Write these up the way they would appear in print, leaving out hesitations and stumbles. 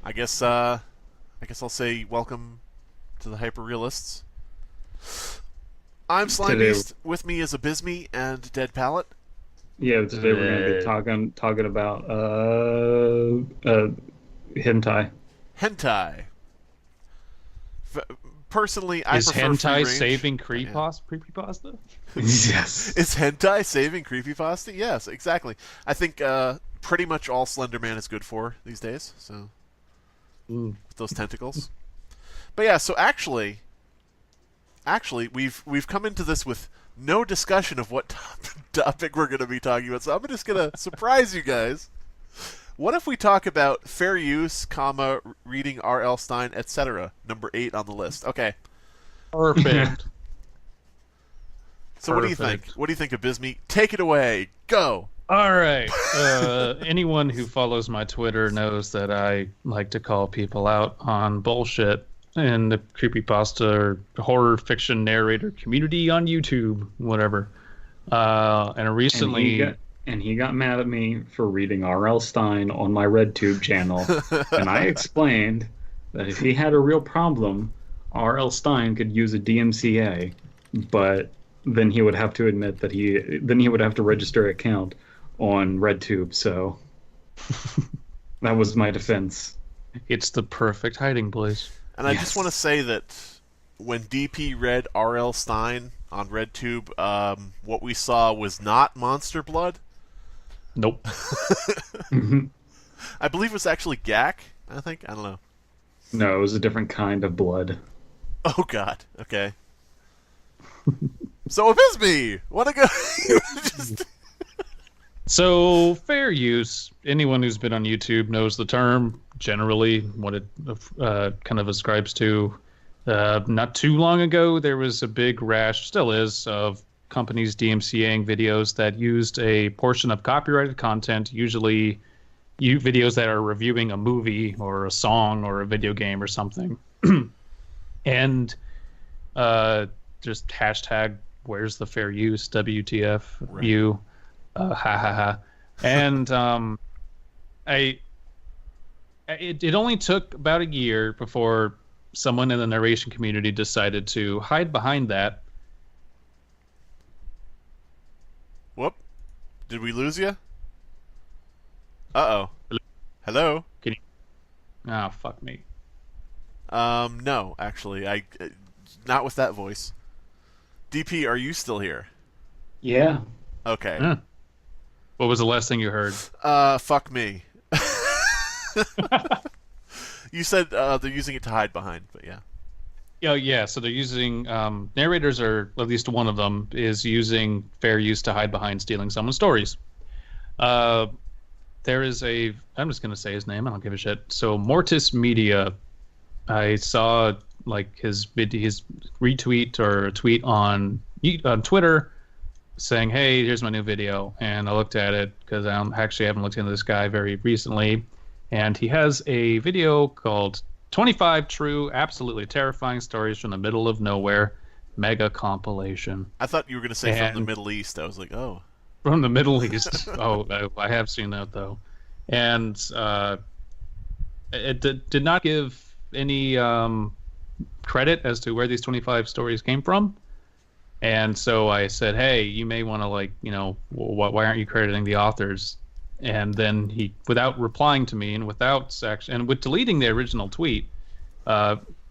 I guess I'll say welcome to the Hyper-Realists. I'm Slime Today, Beast. With me is Abysme and Dead Palette. yeah, today we're going to be talking about hentai. Hentai. F- Personally, I Is prefer free hentai range. saving But yeah. creepypasta? Yes. Is hentai saving creepypasta? Yes, exactly. I think pretty much all Slenderman is good for these days. So Ooh. with those tentacles. But yeah, so actually, we've come into this with no discussion of what topic we're going to be talking about. So I'm just going to surprise you guys. What if we talk about fair use, comma, reading R.L. Stein, etc. Number 8 on the list. Okay. Perfect. So what do you think? Perfect. What do you think, Abysme? Take it away. Go. All right. Anyone who follows my Twitter knows that I like to call people out on bullshit in the creepypasta or horror fiction narrator community on YouTube, whatever. And And he recently, got and he got mad at me for reading R.L. Stein on my RedTube channel, and I explained that if he had a real problem, R.L. Stein could use a DMCA, but then he would have to admit that he would have to register an account on RedTube. So that was my defense. it's the perfect hiding place. And I just want to Yes. say that when DP read R.L. Stein on RedTube, what we saw was not monster blood. Nope. I believe it was actually Gak, I think. I don't know. No, it was a different kind of blood. Oh, God. Okay. So, Abysme! Want to go? Just... So, fair use. Anyone who's been on YouTube knows the term, generally, what it kind of ascribes to. Not too long ago, there was a big rash, still is, of companies DMCAing videos that used a portion of copyrighted content, usually videos that are reviewing a movie or a song or a video game or something. And just hashtag where's the fair use, WTF, Right. you. Ha ha ha. And it only took about a year before someone in the narration community decided to hide behind that. Whoop. Did we lose you? Uh-oh. Hello? Can you? Ah, fuck me. No, actually. Not with that voice. DP, are you still here? Yeah. Okay. Huh. What was the last thing you heard? Fuck me. You said they're using it to hide behind, but yeah. Yeah. So they're using narrators, or at least one of them is using fair use to hide behind stealing someone's stories. There is I'm just gonna say his name. I don't give a shit. So Mortis Media. I saw like his retweet or a tweet on Twitter saying, "Hey, here's my new video," and I looked at it because I haven't looked into this guy very recently, and he has a video called 25 True, Absolutely Terrifying Stories from the Middle of Nowhere Mega Compilation I thought you were going to say from the and Middle East. I was like, oh. from the Middle East. Oh, I have seen that though, and it did not give any credit as to where these 25 stories came from. And so I said, "Hey, you may want to why aren't you crediting the authors?" And then he, without replying to me and with deleting the original tweet,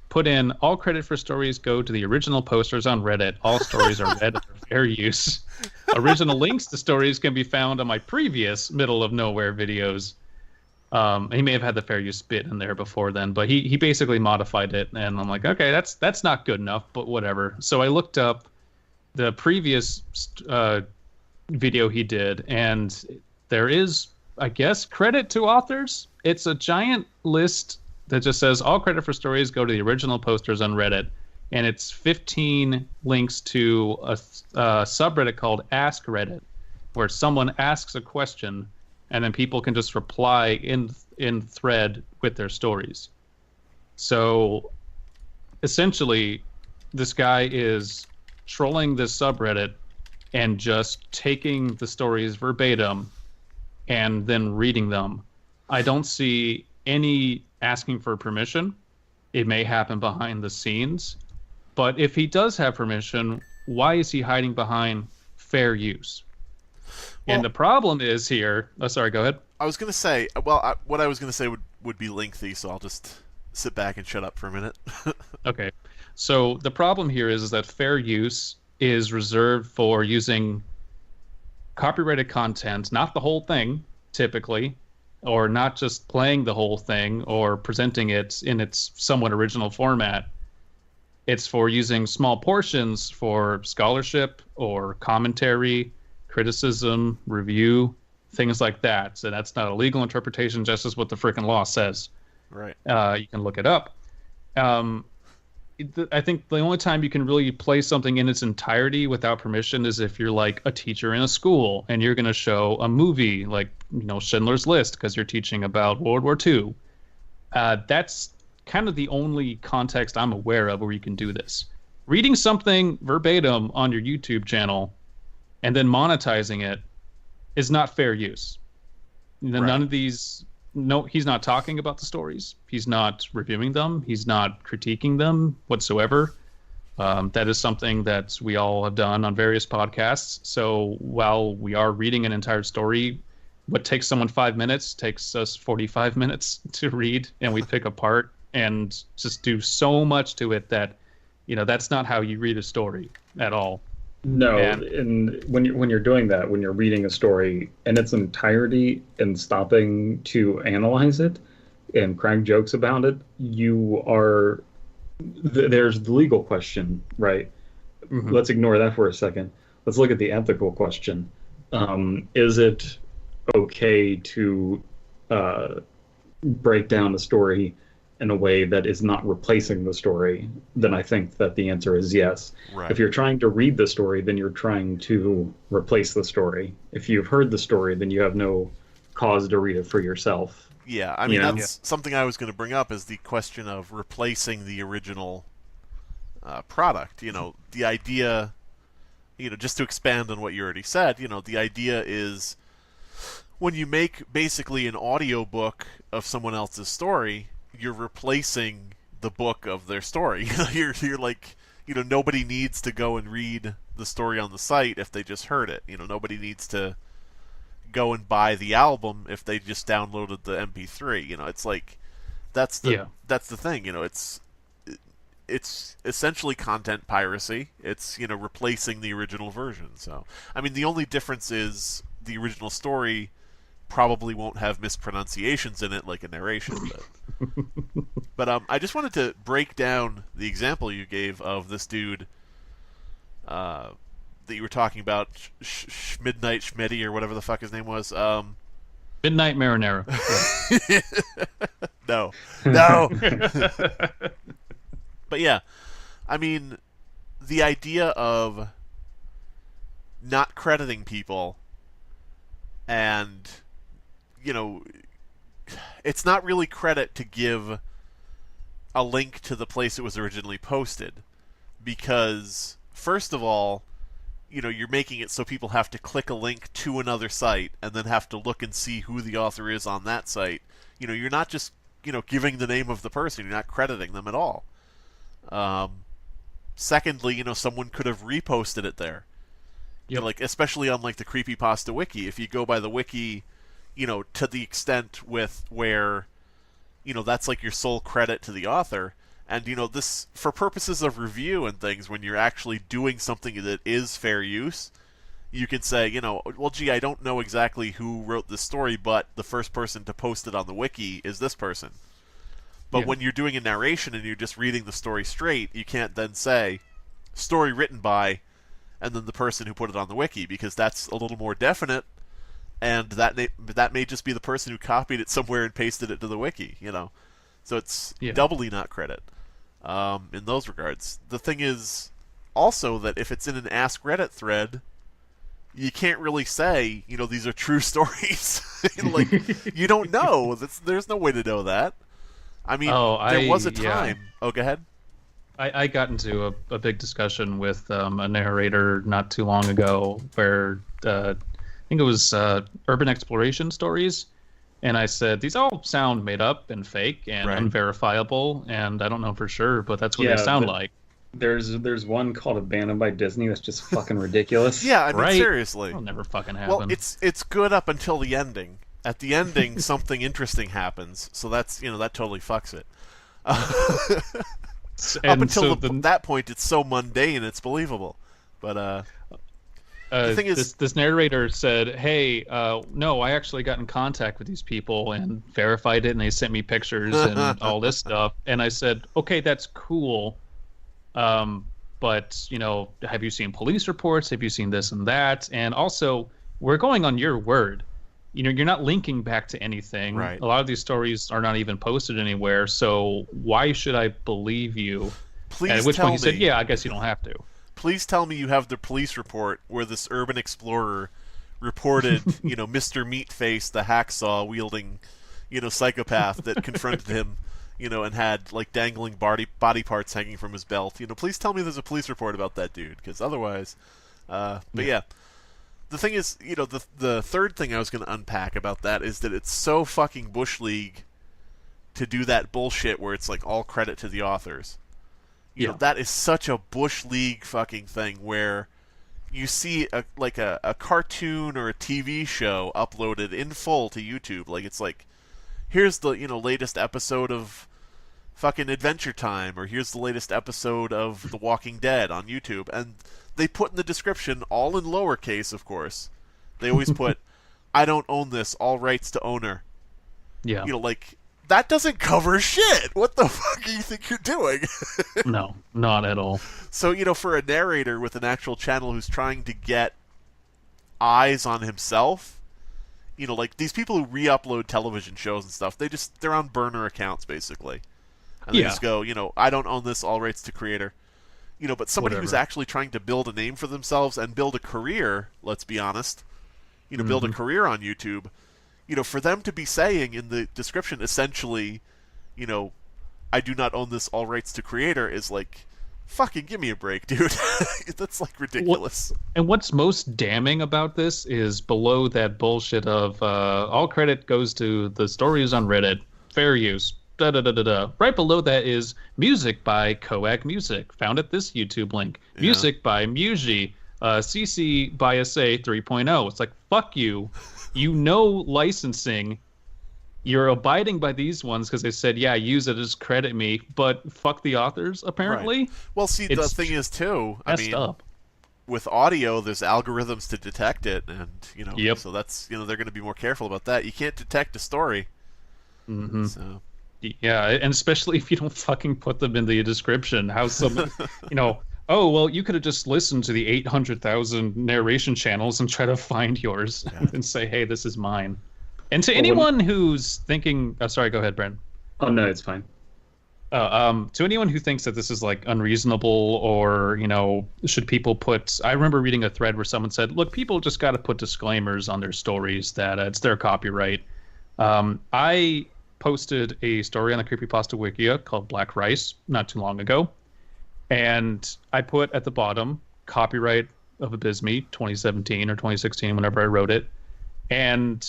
put in all credit for stories go to the original posters on Reddit. All stories are read for fair use. Original links to stories can be found on my previous Middle of Nowhere videos. He may have had the fair use bit in there before then, but he basically modified it, and I'm like, okay, that's not good enough, but whatever. So I looked up the previous video he did, and there is, I guess, credit to authors. It's a giant list that just says all credit for stories go to the original posters on Reddit, and it's 15 links to a subreddit called Ask Reddit, where someone asks a question, and then people can just reply in thread with their stories. So essentially, this guy is trolling this subreddit and just taking the stories verbatim and then reading them. I don't see any asking for permission. It may happen behind the scenes. But if he does have permission, why is he hiding behind fair use? Well, and the problem is here... Oh, sorry, go ahead. I was going to say, well, what I was going to say would be lengthy, so I'll just sit back and shut up for a minute. Okay. So the problem here is that fair use is reserved for using copyrighted content, not the whole thing, typically, or not just playing the whole thing or presenting it in its somewhat original format. It's for using small portions for scholarship or commentary, criticism, review, things like that. So that's not a legal interpretation, just as what the frickin' law says. Right. You can look it up. I think the only time you can really play something in its entirety without permission is if you're like a teacher in a school and you're going to show a movie like, Schindler's List because you're teaching about World War II. That's kind of the only context I'm aware of where you can do this. Reading something verbatim on your YouTube channel and then monetizing it is not fair use. None of these... No, he's not talking about the stories. He's not reviewing them. He's not critiquing them whatsoever. That is something that we all have done on various podcasts. So while we are reading an entire story, what takes someone 5 minutes takes us 45 minutes to read, and we pick apart and just do so much to it that, that's not how you read a story at all. No, and when you're doing that, when you're reading a story in its entirety and stopping to analyze it and crack jokes about it, there's the legal question, right? Mm-hmm. Let's ignore that for a second. Let's look at the ethical question. Is it okay to break down the story in a way that is not replacing the story? Then I think that the answer is yes. Right. If you're trying to read the story, then you're trying to replace the story. If you've heard the story, then you have no cause to read it for yourself. Yeah, I mean, that's something I was going to bring up, is the question of replacing the original product. The idea, just to expand on what you already said, the idea is when you make basically an audiobook of someone else's story, you're replacing the book of their story. You're like, nobody needs to go and read the story on the site if they just heard it. Nobody needs to go and buy the album if they just downloaded the MP3. It's like that's the thing. It's essentially content piracy. It's replacing the original version. So I mean, the only difference is the original story probably won't have mispronunciations in it like a narration. But I just wanted to break down the example you gave of this dude that you were talking about, Midnight Schmitty or whatever the fuck his name was. Midnight Marinero. No. But yeah, I mean, the idea of not crediting people and it's not really credit to give a link to the place it was originally posted, because first of all, you're making it so people have to click a link to another site and then have to look and see who the author is on that site. You're not just giving the name of the person, you're not crediting them at all. Secondly, someone could have reposted it there. Yep. Like, especially on like the Creepypasta wiki, if you go by the wiki, to the extent with where, that's like your sole credit to the author. And, this, for purposes of review and things, when you're actually doing something that is fair use, you can say, well, gee, I don't know exactly who wrote this story, but the first person to post it on the wiki is this person. But when you're doing a narration and you're just reading the story straight, you can't then say, story written by, and then the person who put it on the wiki, because that's a little more definite. And that may just be the person who copied it somewhere and pasted it to the wiki, So it's doubly not credit in those regards. The thing is also that if it's in an Ask Reddit thread, you can't really say, these are true stories. Like, you don't know. There's no way to know that. I mean, there was a time... Yeah. Oh, go ahead. I got into a big discussion with a narrator not too long ago where... I think it was urban exploration stories, And I said, these all sound made up and fake and Right. unverifiable, and I don't know for sure, but that's what they sound like. There's one called Abandoned by Disney that's just fucking ridiculous. Yeah, I mean, Right? seriously. That'll never fucking happen. Well, it's good up until the ending. At the ending, something interesting happens, so that's that totally fucks it. Up until that point, it's so mundane, it's believable. But the thing is, this narrator said, "Hey, no, I actually got in contact with these people and verified it, and they sent me pictures and all this stuff." And I said, "Okay, that's cool, but have you seen police reports? Have you seen this and that? And also, we're going on your word. You're not linking back to anything. Right. A lot of these stories are not even posted anywhere. So why should I believe you?" Please and at which tell point he said, me. "Yeah, I guess you don't have to." Please tell me you have the police report where this urban explorer reported, Mr. Meatface, the hacksaw wielding, psychopath that confronted him, and had like dangling body parts hanging from his belt. Please tell me there's a police report about that dude, because otherwise, but yeah. The thing is, the third thing I was going to unpack about that is that it's so fucking Bush League to do that bullshit where it's like all credit to the authors. That is such a Bush League fucking thing where you see a cartoon or a TV show uploaded in full to YouTube. Like, it's like, here's the, latest episode of fucking Adventure Time, or here's the latest episode of The Walking Dead on YouTube. And they put in the description, all in lowercase, of course. They always put, "I don't own this, all rights to owner." Yeah. That doesn't cover shit. What the fuck do you think you're doing? No, not at all. So, for a narrator with an actual channel who's trying to get eyes on himself, like these people who re-upload television shows and stuff, they're on burner accounts, basically. And they just go, "I don't own this, all rights to creator." But somebody who's actually trying to build a name for themselves and build a career, let's be honest, build a career on YouTube, for them to be saying in the description, essentially, "I do not own this, all rights to creator," is like, fucking give me a break, dude. That's like ridiculous. And what's most damning about this is below that bullshit of all credit goes to the stories on Reddit, fair use, da da da da da. Right below that is music by Coag Music, found at this YouTube link. Yeah. Music by Muji, CC by SA 3.0. It's like, fuck you. Licensing. You're abiding by these ones because they said, yeah, use it, just credit me, but fuck the authors, apparently. Right. Well, see, the thing is, too, messed up. With audio, there's algorithms to detect it, and, so that's, they're going to be more careful about that. You can't detect a story. Mm-hmm. So. Yeah, and especially if you don't fucking put them in the description. How someone, oh, well, you could have just listened to the 800,000 narration channels and try to find yours and say, hey, this is mine. And to anyone who's thinking... Oh, sorry, go ahead, Brent. Oh, no, it's fine. To anyone who thinks that this is, like, unreasonable or, should people put... I remember reading a thread where someone said, look, people just got to put disclaimers on their stories that it's their copyright. I posted a story on the Creepypasta Wikia called Black Rice not too long ago. And I put at the bottom, copyright of Abysme, 2017 or 2016, whenever I wrote it. And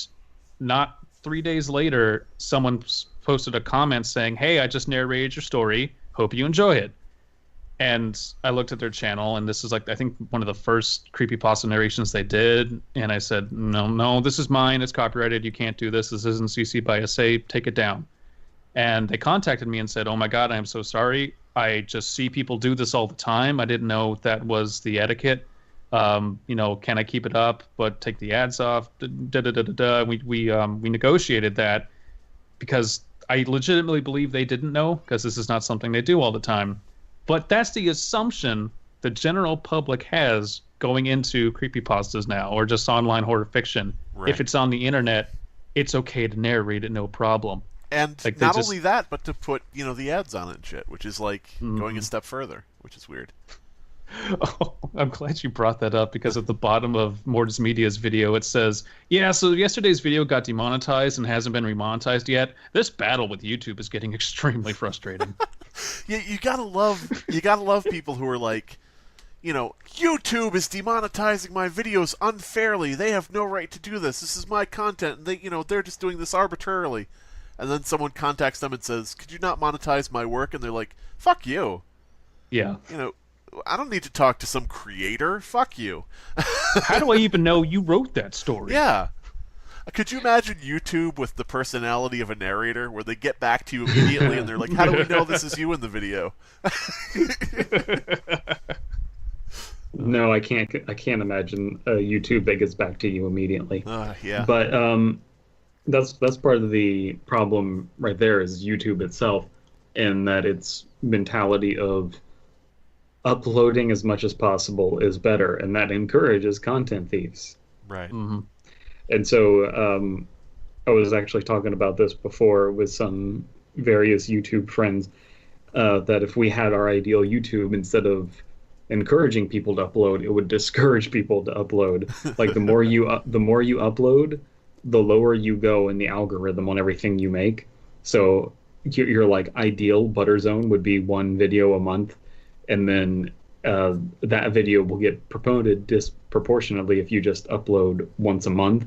not 3 days later, someone posted a comment saying, hey, I just narrated your story. Hope you enjoy it. And I looked at their channel, and this is like, I think, one of the first Creepypasta narrations they did. And I said, no, this is mine. It's copyrighted. You can't do this. This isn't CC by SA. Take it down. And they contacted me and said, oh, my God, I am so sorry. I just see people do this all the time. I didn't know that was the etiquette. Can I keep it up but take the ads off? We negotiated that because I legitimately believe they didn't know, because this is not something they do all the time. But that's the assumption the general public has going into creepypastas now, or just online horror fiction. Right. If it's on the internet, it's okay to narrate it, no problem. And like not only that, but to put, the ads on it and shit, which is like going a Mhm. step further, which is weird. Oh, I'm glad you brought that up, because at the bottom of Mortis Media's video, it says, yeah, so yesterday's video got demonetized and hasn't been remonetized yet. This battle with YouTube is getting extremely frustrating. Yeah, you gotta love people who are like, YouTube is demonetizing my videos unfairly. They have no right to do this. This is my content, and they're just doing this arbitrarily. And then someone contacts them and says, "Could you not monetize my work?" And they're like, "Fuck you." Yeah. I don't need to talk to some creator. Fuck you. How do I even know you wrote that story? Yeah. Could you imagine YouTube with the personality of a narrator, where they get back to you immediately and they're like, "How do we know this is you in the video?" No, I can't. I can't imagine YouTube that gets back to you immediately. Yeah. But that's part of the problem right there is YouTube itself, and that its mentality of uploading as much as possible is better, and that encourages content thieves. Right. Mm-hmm. And so I was actually talking about this before with some various YouTube friends, that if we had our ideal YouTube, instead of encouraging people to upload, it would discourage people to upload. Like the more you upload, the lower you go in the algorithm on everything you make. So your like ideal butter zone would be one video a month, and then that video will get promoted disproportionately if you just upload once a month.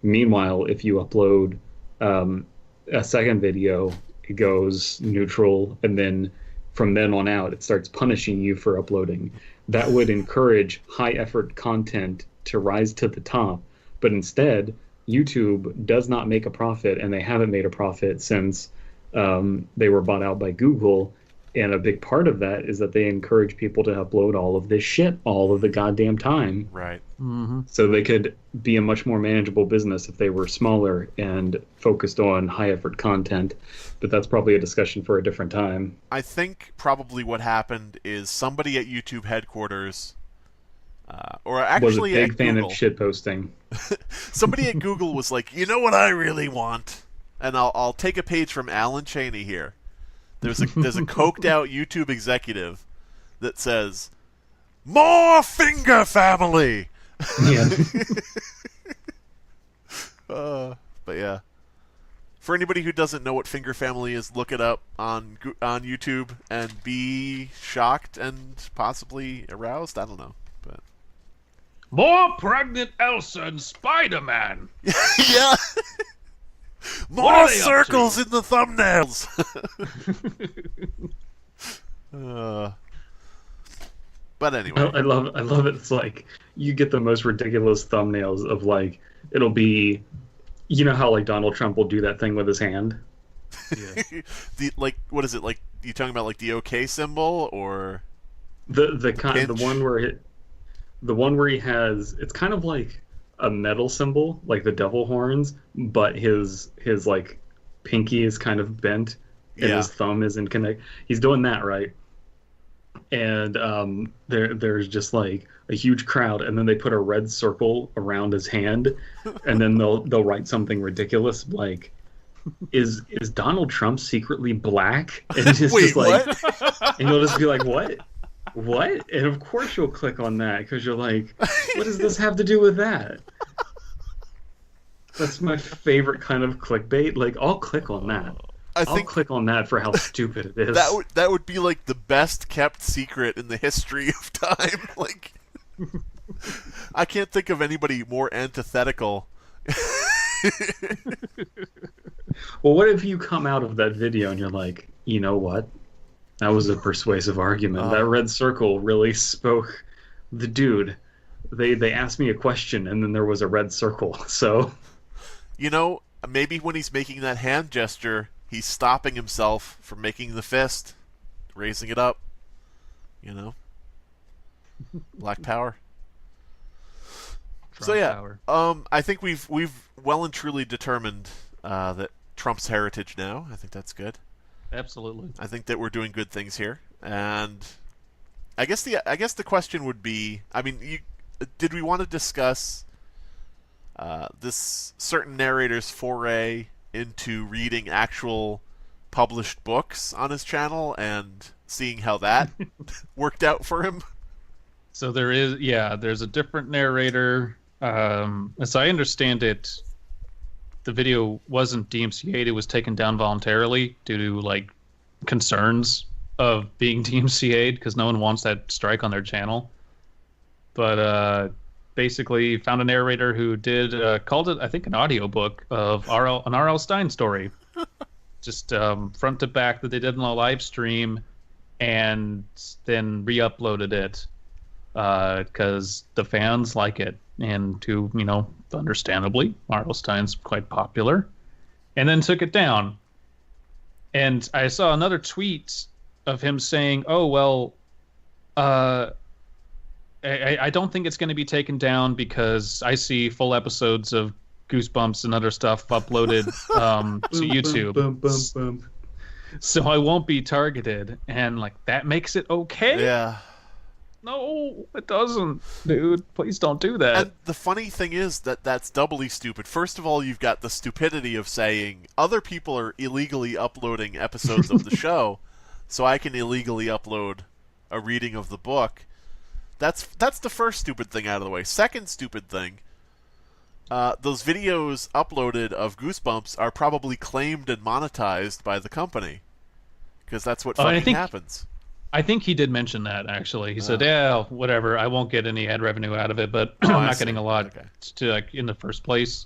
Meanwhile, if you upload a second video, it goes neutral, and then from then on out, it starts punishing you for uploading. That would encourage high-effort content to rise to the top, but instead, YouTube does not make a profit, and they haven't made a profit since they were bought out by Google. And a big part of that is that they encourage people to upload all of this shit all of the goddamn time. Right. Mm-hmm. So they could be a much more manageable business if they were smaller and focused on high-effort content. But that's probably a discussion for a different time. I think probably what happened is somebody at YouTube headquarters, or actually was a big at fan Google, of shitposting. somebody at Google was like, "You know what I really want?" And I'll take a page from Alan Cheney here. There's a coked out YouTube executive that says, "More Finger Family." Yeah. But yeah, for anybody who doesn't know what Finger Family is, look it up on YouTube and be shocked and possibly aroused. I don't know, but More pregnant Elsa and Spider-Man. yeah. What More are they up circles to? in the thumbnails. But anyway, I love it. It's like you get the most ridiculous thumbnails of like it'll be, you know how like Donald Trump will do that thing with his hand. Yeah. what is it like? You talking about like the OK symbol or The one where he has, it's kind of like a metal symbol, like the devil horns, but his like pinky is kind of bent and his thumb isn't connect. He's doing that, right? And there's just like a huge crowd, and then they put a red circle around his hand, and then they'll write something ridiculous like, "Is Donald Trump secretly black?" And it's Wait, just like, what? and you'll just be like, "What? What?" And of course you'll click on that because you're like, "What does this have to do with that?" That's my favorite kind of clickbait. Like, I'll click on that. I'll click on that for how stupid it is. That would be like the best kept secret in the history of time. Like, I can't think of anybody more antithetical. Well, what if you come out of that video and you're like, you know what? That was a persuasive argument. That red circle really spoke. The dude, they asked me a question and then there was a red circle. So, maybe when he's making that hand gesture, he's stopping himself from making the fist, raising it up. Black power. Trump So yeah, power. I think we've well and truly determined that Trump's heritage now. I think that's good. Absolutely. I think that we're doing good things here, and I guess the question would be, did we want to discuss this certain narrator's foray into reading actual published books on his channel and seeing how that worked out for him? So there's a different narrator. As I understand it, the video wasn't DMCA'd, it was taken down voluntarily due to like concerns of being DMCA'd because no one wants that strike on their channel. but basically found a narrator who did called it, I think, an audiobook of an R.L. Stine story, just front to back, that they did on a live stream, and then re-uploaded it because the fans like it, and understandably, R.L. Stine's quite popular, and then took it down. And I saw another tweet of him saying, "Oh well, I don't think it's going to be taken down because I see full episodes of Goosebumps and other stuff uploaded to YouTube, so I won't be targeted." And like, that makes it okay? Yeah. No, it doesn't, dude. Please don't do that. And the funny thing is that that's doubly stupid. First of all, you've got the stupidity of saying other people are illegally uploading episodes of the show, so I can illegally upload a reading of the book. That's the first stupid thing out of the way. Second stupid thing, those videos uploaded of Goosebumps are probably claimed and monetized by the company, because that's what fucking happens. I think he did mention that, actually. He said, "Yeah, whatever. I won't get any ad revenue out of it, but I'm not getting a lot in the first place."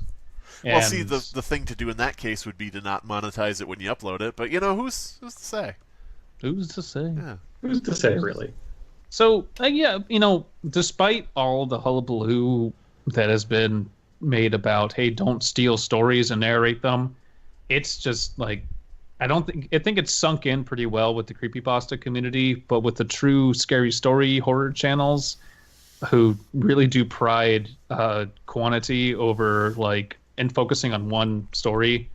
Well, see, the thing to do in that case would be to not monetize it when you upload it. But who's to say? Who's to say? Yeah. Who's to say, really? So despite all the hullabaloo that has been made about, hey, don't steal stories and narrate them, it's just like, I think it's sunk in pretty well with the Creepypasta community, but with the true scary story horror channels who really do pride quantity over and focusing on one story,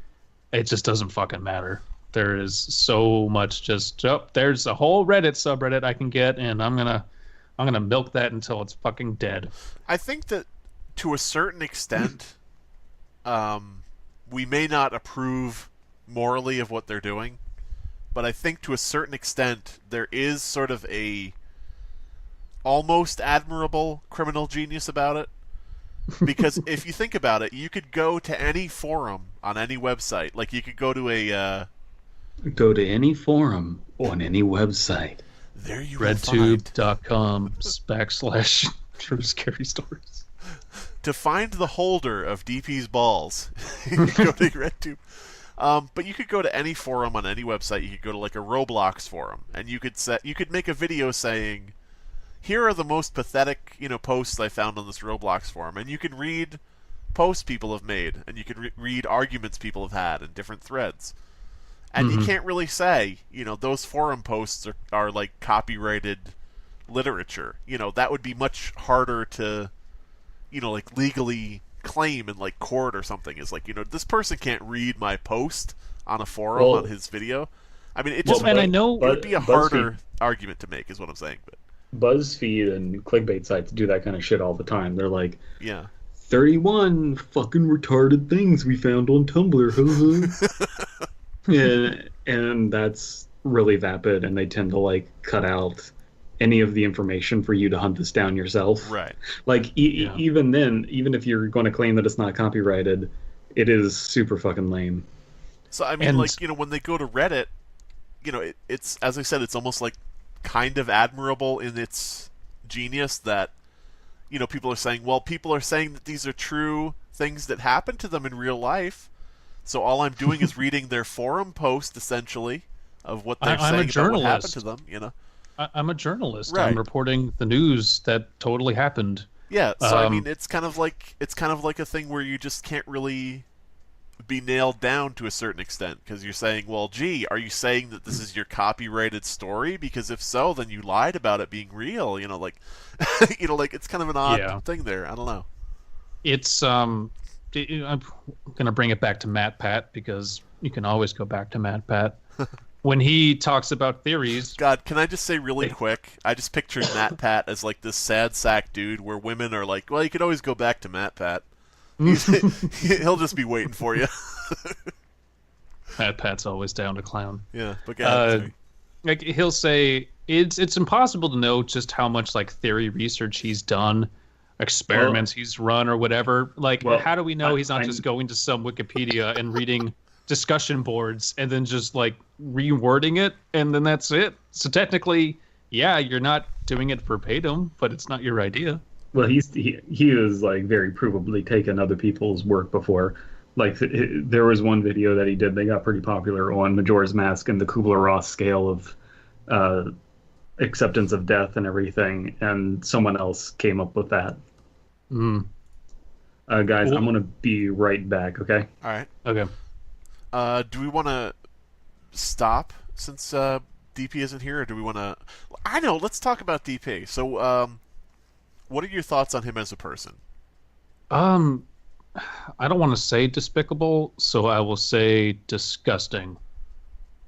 it just doesn't fucking matter. There is so much there's a whole Reddit subreddit I can get, and I'm gonna milk that until it's fucking dead. I think that to a certain extent, we may not approve morally of what they're doing, but I think to a certain extent there is sort of a almost admirable criminal genius about it. Because if you think about it, you could go to any forum on any website. Like, you could go to go to any forum on any website. There you RedTube.com/true scary stories. To find the holder of DP's balls, you go to RedTube. But you could go to any forum on any website. You could go to like a Roblox forum, and you could make a video saying, "Here are the most pathetic, posts I found on this Roblox forum," and you can read posts people have made, and you can read arguments people have had in different threads. And you can't really say, those forum posts are like copyrighted literature. That would be much harder to, legally claim in like court or something. Is like, this person can't read my post on a forum on his video. I mean, it would be a harder argument to make, is what I'm saying. But BuzzFeed and clickbait sites do that kind of shit all the time. They're like, yeah, 31 fucking retarded things we found on Tumblr. And that's really vapid, and they tend to cut out any of the information for you to hunt this down yourself. Right. Even then, even if you're going to claim that it's not copyrighted, it is super fucking lame. So I mean, when they go to Reddit, it's, as I said, it's almost like kind of admirable in its genius that people are saying, well, people are saying that these are true things that happen to them in real life, so all I'm doing is reading their forum post, essentially, of what they're saying about what happened to them. I'm a journalist. Right. I'm reporting the news that totally happened. Yeah, so I mean, it's kind of like a thing where you just can't really be nailed down to a certain extent, because you're saying, well, gee, are you saying that this is your copyrighted story? Because if so, then you lied about it being real. It's kind of an odd thing there. I don't know. It's I'm gonna bring it back to Matt Pat, because you can always go back to Matt Pat. When he talks about theories... God, can I just say really quick? I just pictured Matt Pat as like this sad sack dude where women are like, well, you could always go back to Matt Pat. He'll just be waiting for you. Matt Pat's always down to clown. Yeah, but he'll say it's impossible to know just how much theory research he's done, experiments he's run or whatever. How do we know he's not just going to some Wikipedia and reading discussion boards and then just rewording it and then that's it? So technically, yeah, you're not doing it verbatim, but it's not your idea. Well, he was like very provably taken other people's work before. Like there was one video that he did. They got pretty popular on Majora's Mask and the Kubler-Ross scale of uh, acceptance of death and everything. And someone else came up with that. Mm. Guys, I'm Well, gonna be right back. Okay. All right. okay. Do we want to stop since DP isn't here, or do we want to? I know. Let's talk about DP. So, what are your thoughts on him as a person? Um, I don't want to say despicable, so I will say disgusting.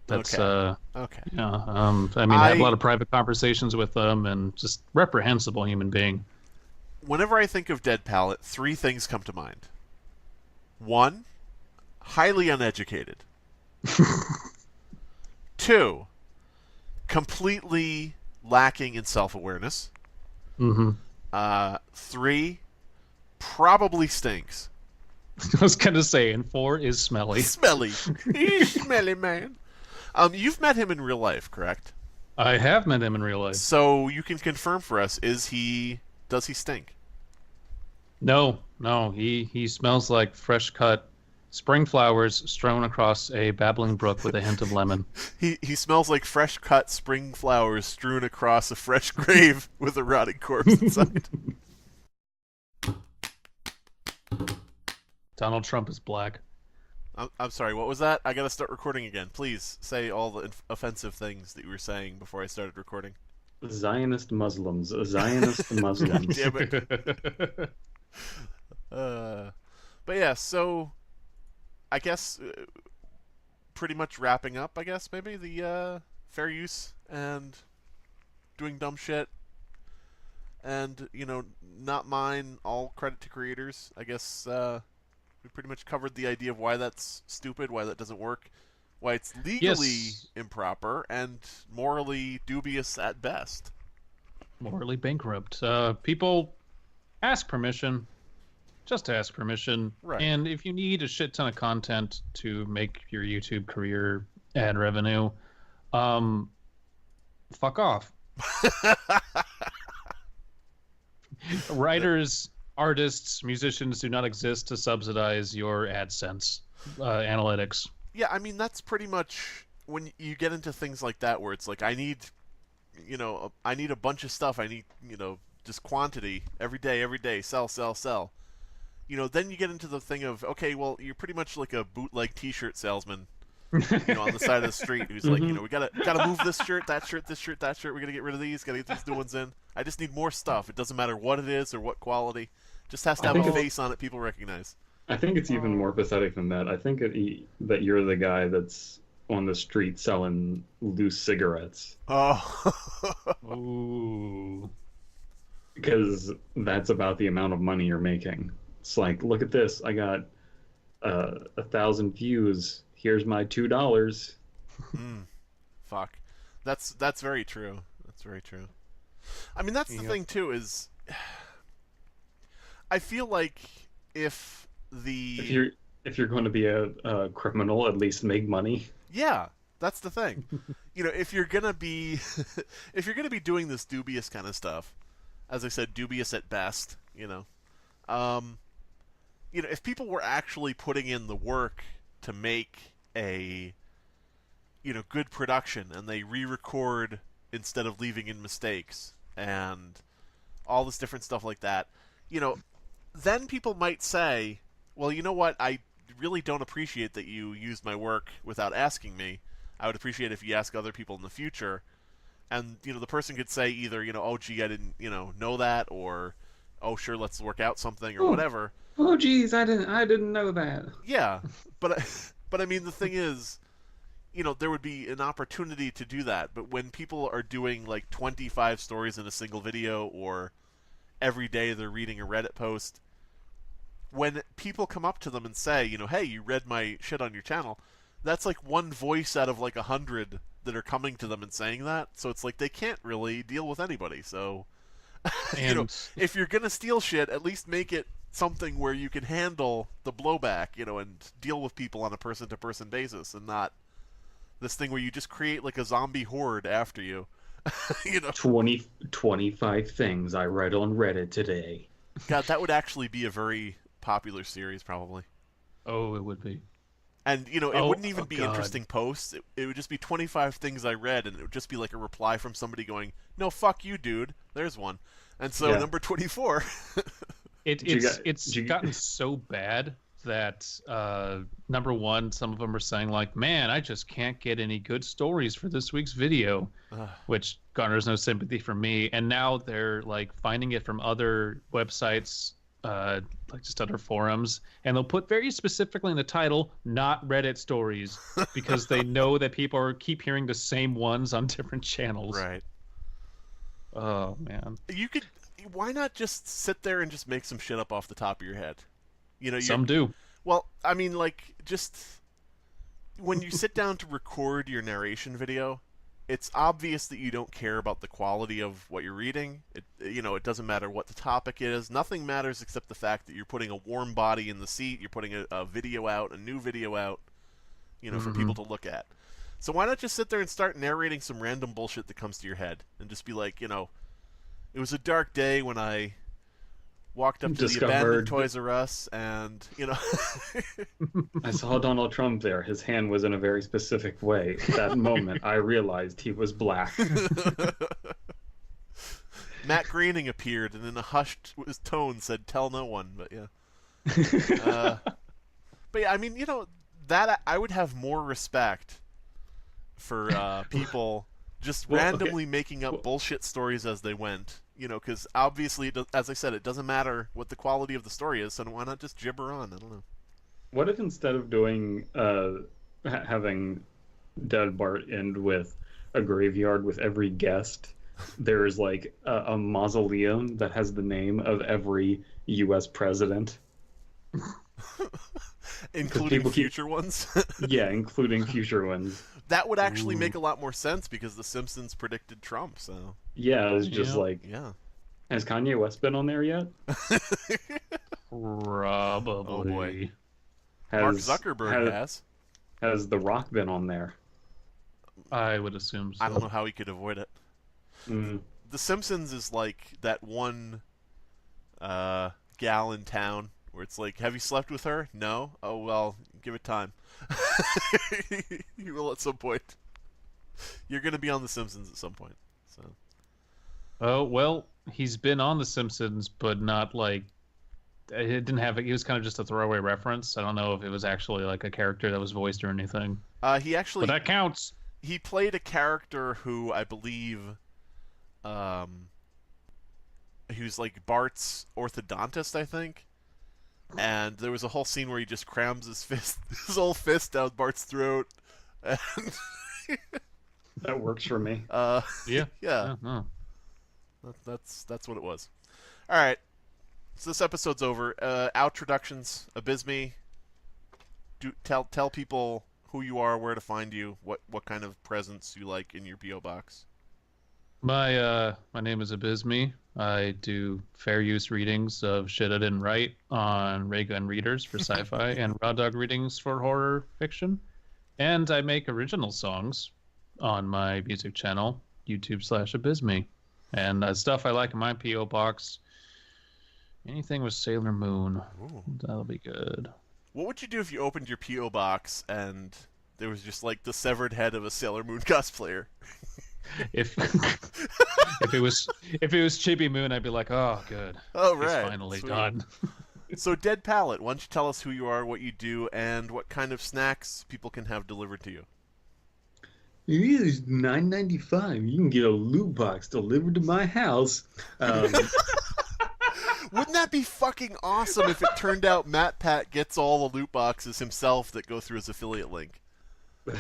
That's Okay. Okay. yeah. I mean, I have a I lot of private conversations with them, and just reprehensible human being. Whenever I think of Dead Palette, three things come to mind. One, highly uneducated. Two, completely lacking in self-awareness. Hmm. Three, probably stinks. I was gonna say, and four is smelly. Smelly. He's smelly man. You've met him in real life, correct? I have met him in real life. So you can confirm for us: does he stink? No, no, he smells like fresh cut spring flowers strewn across a babbling brook with a hint of lemon. He smells like fresh cut spring flowers strewn across a fresh grave with a rotting corpse inside. Donald Trump is black. I'm sorry. What was that? I gotta start recording again. Please say all the offensive things that you were saying before I started recording. Zionist Muslims. Zionist God Muslims. damn it. But yeah. So I guess pretty much wrapping up. I guess maybe the fair use and doing dumb shit, and not mine. All credit to creators. I guess we pretty much covered the idea of why that's stupid, why that doesn't work, why it's legally Yes, improper and morally dubious at best. morally bankrupt. People ask permission, just ask permission. Right. And if you need a shit ton of content to make your YouTube career ad revenue, fuck off. Writers, artists, musicians do not exist to subsidize your AdSense analytics. Yeah, I mean that's pretty much when you get into things like that where it's like I need a bunch of stuff. I need, just quantity every day, sell, sell, sell. Then you get into the thing of, okay, well, you're pretty much like a bootleg T-shirt salesman, on the side of the street who's like, Mhm. we gotta move this shirt, that shirt, this shirt, that shirt. We gotta get rid of these. Gotta get these new ones in. I just need more stuff. It doesn't matter what it is or what quality. Just has to I have think a it's face on it people recognize. I think it's even more pathetic than that. I think that you're the guy that's on the street selling loose cigarettes Oh. Ooh. because that's about the amount of money you're making. It's like, look at this. I got 1,000 views. Here's my $2. Mm, fuck. That's very true. That's very true. I mean, that's the Yep. thing too. Is I feel like if If the you're going to be a criminal, at least make money. yeah, that's the thing. If you're gonna be if you're gonna be doing this dubious kind of stuff, as I said, dubious at best. Um, if people were actually putting in the work to make a good production and they re-record instead of leaving in mistakes and all this different stuff like that, then people might say, well, you know what, I really don't appreciate that you used my work without asking me. I would appreciate if you ask other people in the future. And the person could say either, oh gee, I didn't know that, or oh sure, let's work out something, or Oh, whatever. oh, geez, I didn't know that. Yeah, but but I mean the thing is, there would be an opportunity to do that. But when people are doing like 25 stories in a single video, or every day they're reading a Reddit post, when people come up to them and say, hey, you read my shit on your channel, that's like one voice out of like 100 that are coming to them and saying that. So it's like they can't really deal with anybody. So, And if you're gonna steal shit, at least make it something where you can handle the blowback, and deal with people on a person-to-person basis, and not this thing where you just create like a zombie horde after you, You know, 25 things I read on Reddit today. God, that would actually be a very popular series, probably. Oh, it would be. And you know, it Oh, wouldn't even be God. interesting posts. It would just be 25 things I read, and it would just be like a reply from somebody going, "No, fuck you, dude." There's one. And so Yeah. number 24. It's gotten so bad that number one, some of them are saying like, "Man, I just can't get any good stories for this week's video," which garners no sympathy from me. And now they're like finding it from other websites, like just other forums, and they'll put very specifically in the title, "Not Reddit stories," because they know that people keep hearing the same ones on different channels. Right. Oh man. Why not just sit there and just make some shit up off the top of your head? You know, Some do. Well, I mean, like, just when you sit down to record your narration video, it's obvious that you don't care about the quality of what you're reading. It doesn't matter what the topic is. Nothing matters except the fact that you're putting a warm body in the seat. You're putting a video out, a new video out, for people to look at. So why not just sit there and start narrating some random bullshit that comes to your head and just be like, it was a dark day when I walked up to the abandoned Toys R Us, and I saw Donald Trump there. His hand was in a very specific way. At that moment, I realized he was black. Matt Groening appeared and in a hushed tone said, "Tell no one." But yeah, I mean, that I would have more respect for people just randomly making up bullshit stories as they went. Because obviously, as I said, it doesn't matter what the quality of the story is, so why not just gibber on? I don't know. What if instead of doing having Dead Bart end with a graveyard with every guest, there's like a mausoleum that has the name of every U.S. president? Including future ones? Yeah, including future ones. That would actually make a lot more sense because The Simpsons predicted Trump, so... Yeah, it's just like... Yeah. Has Kanye West been on there yet? Probably. Oh, boy. Mark Zuckerberg has. Has The Rock been on there? I would assume so. I don't know how he could avoid it. Mm. The Simpsons is like that one gal in town where it's like, have you slept with her? No? Oh, well, give it time. You will at some point. You're going to be on The Simpsons at some point. So. Oh, well, he's been on The Simpsons, but not like... It didn't have... He was kind of just a throwaway reference. I don't know if it was actually like a character that was voiced or anything. He actually... But that counts! He played a character who I believe... he was like Bart's orthodontist, I think. And there was a whole scene where he just crams his whole fist down Bart's throat. And that works for me. Yeah. Yeah. That's what it was. All right. So this episode's over. Outroductions, Abysme. Tell people who you are, where to find you, what kind of presents you like in your P.O. box. My name is Abysme. I do fair use readings of shit I didn't write on Ray Gun Readers for sci-fi and Raw Dog readings for horror fiction. And I make original songs on my music channel, YouTube/Abysme. And stuff I like in my P.O. box, anything with Sailor Moon. Ooh. That'll be good. What would you do if you opened your P.O. box and there was just like the severed head of a Sailor Moon cosplayer? If it was Chibi Moon, I'd be like, oh, good. Oh, right. It's finally Sweet. done. So, Dead Palette, why don't you tell us who you are, what you do, and what kind of snacks people can have delivered to you? It is $9.95. You can get a loot box delivered to my house. Wouldn't that be fucking awesome if it turned out Matt Pat gets all the loot boxes himself that go through his affiliate link?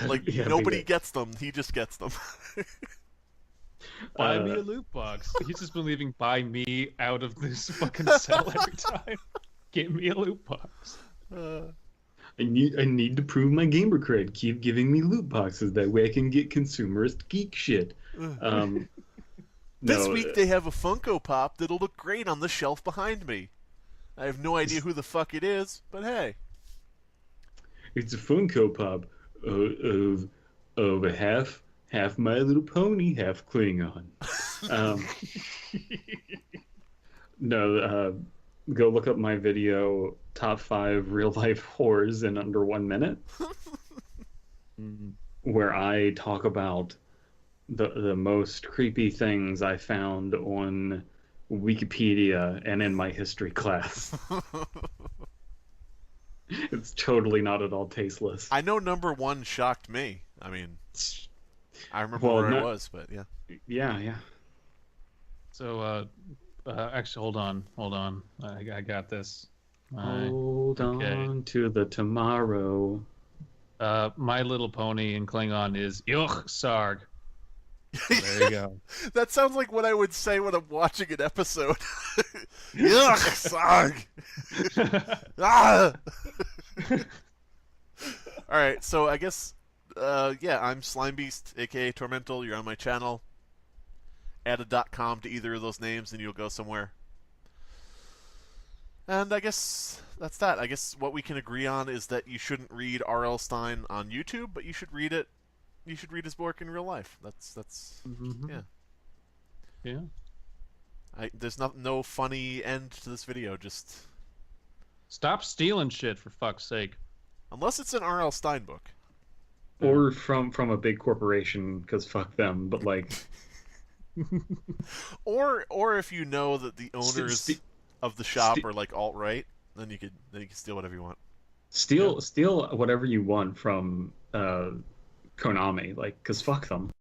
Like, Yeah, nobody gets them, he just gets them. Buy me a loot box. He's just been leaving buy me out of this fucking cell every time. Get me a loot box. I need to prove my gamer cred. Keep giving me loot boxes. That way I can get consumerist geek shit. This week they have a Funko Pop that'll look great on the shelf behind me. I have no idea who the fuck it is, but hey. It's a Funko Pop of a half half My Little Pony, half Klingon. Um, no, go look up my video, top 5 real life whores in under 1 minute, where I talk about the most creepy things I found on Wikipedia and in my history class. It's totally not at all tasteless. I know number 1 shocked me. I mean, I remember Well, where no- it was, but yeah. Yeah. So, actually, hold on. I got this. Hold okay. on to the tomorrow. My Little Pony in Klingon is Yuch Sarg. There you go. That sounds like what I would say when I'm watching an episode. Yuck, sog. Ah! All right, so I guess, yeah, I'm Slimebeast, aka Tormental. You're on my channel. Add a .com to either of those names, and you'll go somewhere. And I guess that's that. I guess what we can agree on is that you shouldn't read R.L. Stine on YouTube, but you should read it. You should read his work in real life. That's yeah. Yeah. There's no funny end to this video. Just Stop stealing shit, for fuck's sake. unless it's an R.L. Stine book. Or from a big corporation, because fuck them, but like... Or if you know that the owners of the shop are like alt-right, then you can steal whatever you want. Steal whatever you want from Konami, like, because fuck them.